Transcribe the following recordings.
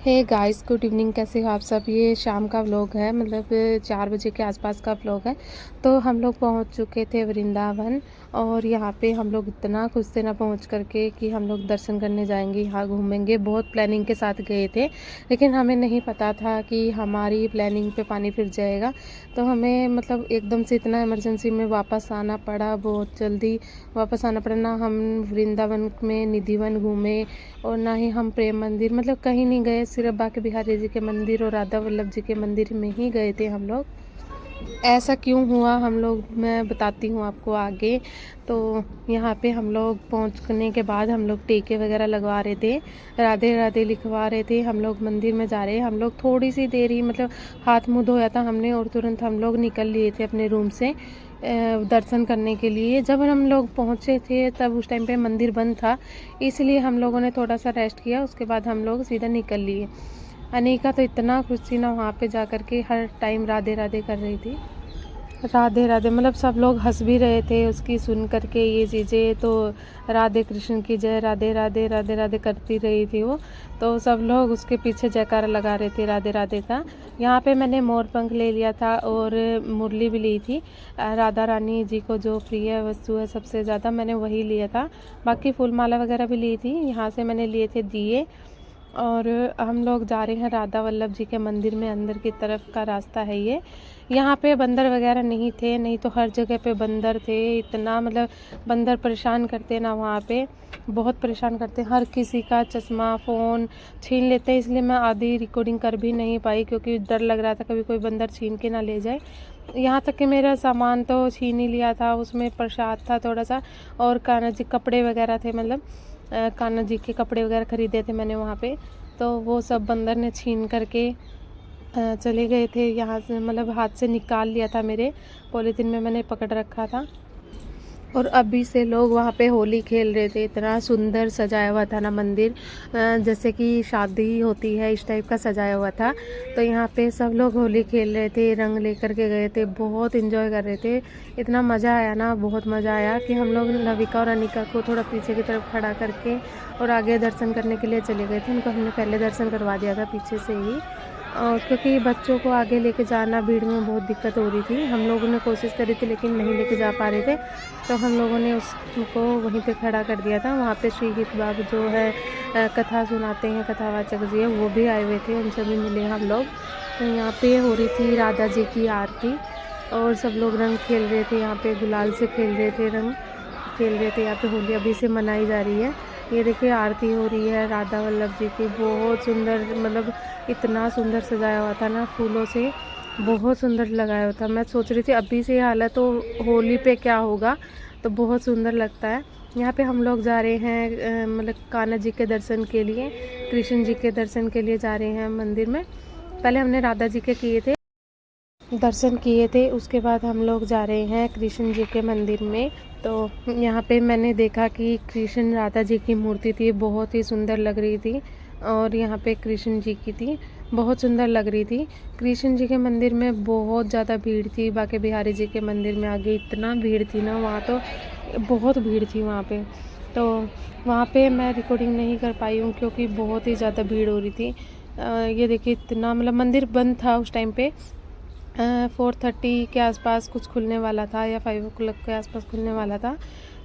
Hey guys, good evening. कैसे हो आप सब? ये शाम का व्लॉग है, मतलब 4 बजे के आसपास का व्लॉग है। तो हम लोग पहुंच चुके थे वृंदावन, और यहाँ पे हम लोग इतना खुश थे ना पहुंच करके कि हम लोग दर्शन करने जाएंगे, यहाँ घूमेंगे। बहुत प्लानिंग के साथ गए थे, लेकिन हमें नहीं पता था कि हमारी प्लानिंग पे पानी फिर जाएगा। तो हमें मतलब एकदम से इतना इमरजेंसी में वापस आना पड़ा, बहुत जल्दी वापस आना पड़ा। ना हम वृंदावन में निधिवन घूमे और ना ही हम प्रेम मंदिर, मतलब कहीं नहीं गए। सिर्फ बांके बिहारी जी के मंदिर और राधा वल्लभ जी के मंदिर में ही गए थे हम लोग। ऐसा क्यों हुआ हम लोग, मैं बताती हूँ आपको आगे। तो यहाँ पे हम लोग पहुँचने के बाद हम लोग टीके वगैरह लगवा रहे थे, राधे राधे लिखवा रहे थे। हम लोग मंदिर में जा रहे हैं, हम लोग थोड़ी सी देर ही, मतलब हाथ मुँह धोया था हमने और तुरंत हम लोग निकल लिए थे अपने रूम से दर्शन करने के लिए। जब हम लोग पहुँचे थे तब उस टाइम पे मंदिर बंद था, इसलिए हम लोगों ने थोड़ा सा रेस्ट किया। उसके बाद हम लोग सीधा निकल लिए। अनिका तो इतना खुश थी ना, वहाँ पे जा कर के हर टाइम राधे राधे कर रही थी। राधे राधे, मतलब सब लोग हंस भी रहे थे उसकी सुन करके ये चीज़ें। तो राधे कृष्ण की जय, राधे राधे राधे राधे करती रही थी वो। तो सब लोग उसके पीछे जयकारा लगा रहे थे राधे राधे का। यहाँ पे मैंने मोर पंख ले लिया था और मुरली भी ली थी। राधा रानी जी को जो प्रिय वस्तु है सबसे ज़्यादा, मैंने वही लिया था। बाकी फूल माला वगैरह भी ली थी। यहाँ से मैंने लिए थे दिए। और हम लोग जा रहे हैं राधा वल्लभ जी के मंदिर में, अंदर की तरफ का रास्ता है ये। यहाँ पे बंदर वगैरह नहीं थे, नहीं तो हर जगह पे बंदर थे। इतना मतलब बंदर परेशान करते ना, वहाँ पे बहुत परेशान करते। हर किसी का चश्मा फ़ोन छीन लेते हैं, इसलिए मैं आधी रिकॉर्डिंग कर भी नहीं पाई, क्योंकि डर लग रहा था कभी कोई बंदर छीन के ना ले जाए। यहाँ तक कि मेरा सामान तो छीन ही लिया था, उसमें प्रसाद था थोड़ा सा, और कान्हा जी कपड़े वगैरह थे, मतलब कान्हा जी के कपड़े वगैरह ख़रीदे थे मैंने वहाँ पे। तो वो सब बंदर ने छीन करके चले गए थे यहाँ से, मतलब हाथ से निकाल लिया था मेरे। पॉलीथीन में मैंने पकड़ रखा था। और अभी से लोग वहाँ पे होली खेल रहे थे। इतना सुंदर सजाया हुआ था ना मंदिर, जैसे कि शादी होती है इस टाइप का सजाया हुआ था। तो यहाँ पे सब लोग होली खेल रहे थे, रंग लेकर के गए थे, बहुत इन्जॉय कर रहे थे। इतना मज़ा आया ना, बहुत मज़ा आया कि हम लोग नविका और अनिका को थोड़ा पीछे की तरफ खड़ा करके और आगे दर्शन करने के लिए चले गए थे। उनको हमने पहले दर्शन करवा दिया था पीछे से ही, और क्योंकि बच्चों को आगे लेके जाना भीड़ में बहुत दिक्कत हो रही थी। हम लोगों ने कोशिश करी थी लेकिन नहीं लेके जा पा रहे थे, तो हम लोगों ने उसको वहीं पे खड़ा कर दिया था। वहाँ पे श्री हित बाबू जो है कथा सुनाते हैं, कथावाचक जी है, वो भी आए हुए थे, उनसे भी मिले हम लोग। तो यहाँ पे हो रही थी राधा जी की आरती, और सब लोग रंग खेल रहे थे। यहाँ पे गुलाल से खेल रहे थे, रंग खेल रहे थे। यहाँ पे होली अभी से मनाई जा रही है। ये देखिए आरती हो रही है राधा वल्लभ जी की, बहुत सुंदर, मतलब इतना सुंदर सजाया हुआ था ना फूलों से, बहुत सुंदर लगाया हुआ था। मैं सोच रही थी अभी से हालत तो होली पे क्या होगा, तो बहुत सुंदर लगता है। यहाँ पे हम लोग जा रहे हैं मतलब कान्हा जी के दर्शन के लिए, कृष्ण जी के दर्शन के लिए जा रहे हैं मंदिर में। पहले हमने राधा जी के किए थे, दर्शन किए थे, उसके बाद हम लोग जा रहे हैं कृष्ण जी के मंदिर में। तो यहाँ पे मैंने देखा कि कृष्ण राधा जी की मूर्ति थी, बहुत ही सुंदर लग रही थी। और यहाँ पे कृष्ण जी की थी, बहुत सुंदर लग रही थी। कृष्ण जी के मंदिर में बहुत ज़्यादा भीड़ थी। बांके बिहारी जी के मंदिर में आगे इतना भीड़ थी ना, वहाँ तो बहुत भीड़ थी वहाँ पे। तो वहाँ पे मैं रिकॉर्डिंग नहीं कर पाई हूँ क्योंकि बहुत ही ज़्यादा भीड़ हो रही थी। ये देखिए इतना, मतलब मंदिर बंद था उस टाइम पे। 4:30 के आसपास कुछ खुलने वाला था, या 5 o'clock के आसपास खुलने वाला था,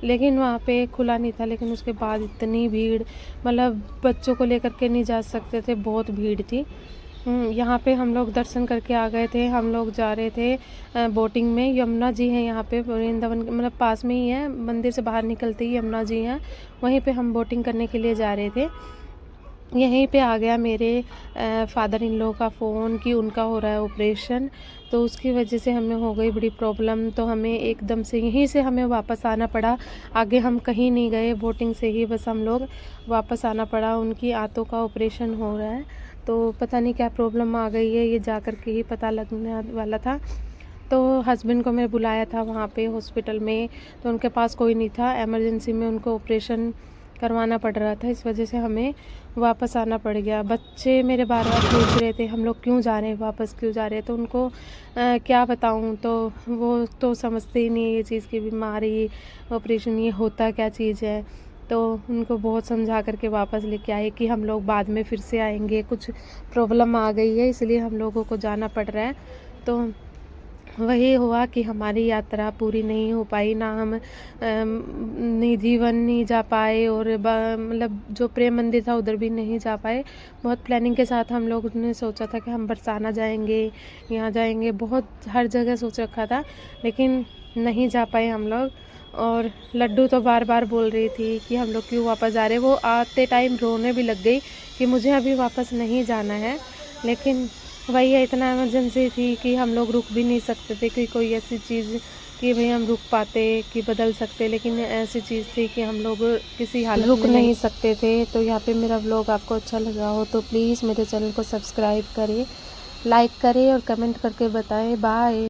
लेकिन वहाँ पे खुला नहीं था। लेकिन उसके बाद इतनी भीड़, मतलब बच्चों को लेकर के नहीं जा सकते थे, बहुत भीड़ थी। यहाँ पे हम लोग दर्शन करके आ गए थे। हम लोग जा रहे थे बोटिंग में। यमुना जी हैं यहाँ पे वृंदावन, मतलब पास में ही है, मंदिर से बाहर निकलते ही यमुना जी हैं, वहीं पे हम बोटिंग करने के लिए जा रहे थे। यहीं पे आ गया मेरे फादर इन लॉ का फ़ोन कि उनका हो रहा है ऑपरेशन, तो उसकी वजह से हमें हो गई बड़ी प्रॉब्लम। तो हमें एकदम से यहीं से हमें वापस आना पड़ा। आगे हम कहीं नहीं गए, बोटिंग से ही बस हम लोग वापस आना पड़ा। उनकी आंतों का ऑपरेशन हो रहा है, तो पता नहीं क्या प्रॉब्लम आ गई है, ये जा कर के ही पता लगने वाला था। तो हस्बैंड को मैंने बुलाया था वहाँ पे हॉस्पिटल में, तो उनके पास कोई नहीं था। इमरजेंसी में उनको ऑपरेशन करवाना पड़ रहा था, इस वजह से हमें वापस आना पड़ गया। बच्चे मेरे बार बार पूछ रहे थे हम लोग क्यों जा रहे हैं, वापस क्यों जा रहे हैं। तो उनको क्या बताऊं, तो वो तो समझते ही नहीं ये चीज़ की बीमारी, ऑपरेशन ये होता क्या चीज़ है। तो उनको बहुत समझा करके वापस लेके आए कि हम लोग बाद में फिर से आएंगे, कुछ प्रॉब्लम आ गई है इसलिए हम लोगों को जाना पड़ रहा है। तो वही हुआ कि हमारी यात्रा पूरी नहीं हो पाई, ना हम निधि वन नहीं जा पाए और मतलब जो प्रेम मंदिर था उधर भी नहीं जा पाए। बहुत प्लानिंग के साथ हम लोग ने सोचा था कि हम बरसाना जाएंगे, यहाँ जाएंगे, बहुत हर जगह सोच रखा था, लेकिन नहीं जा पाए हम लोग। और लड्डू तो बार बार बोल रही थी कि हम लोग क्यों वापस जा रहे, वो आते टाइम रोने भी लग गई कि मुझे अभी वापस नहीं जाना है। लेकिन वही है, इतना इमरजेंसी थी कि हम लोग रुक भी नहीं सकते थे कि कोई ऐसी चीज़ कि भाई हम रुक पाते कि बदल सकते, लेकिन ऐसी चीज़ थी कि हम लोग किसी हालत रुक नहीं सकते थे। तो यहाँ पे मेरा व्लॉग आपको अच्छा लगा हो तो प्लीज़ मेरे चैनल को सब्सक्राइब करें, लाइक करें और कमेंट करके बताएं। बाय।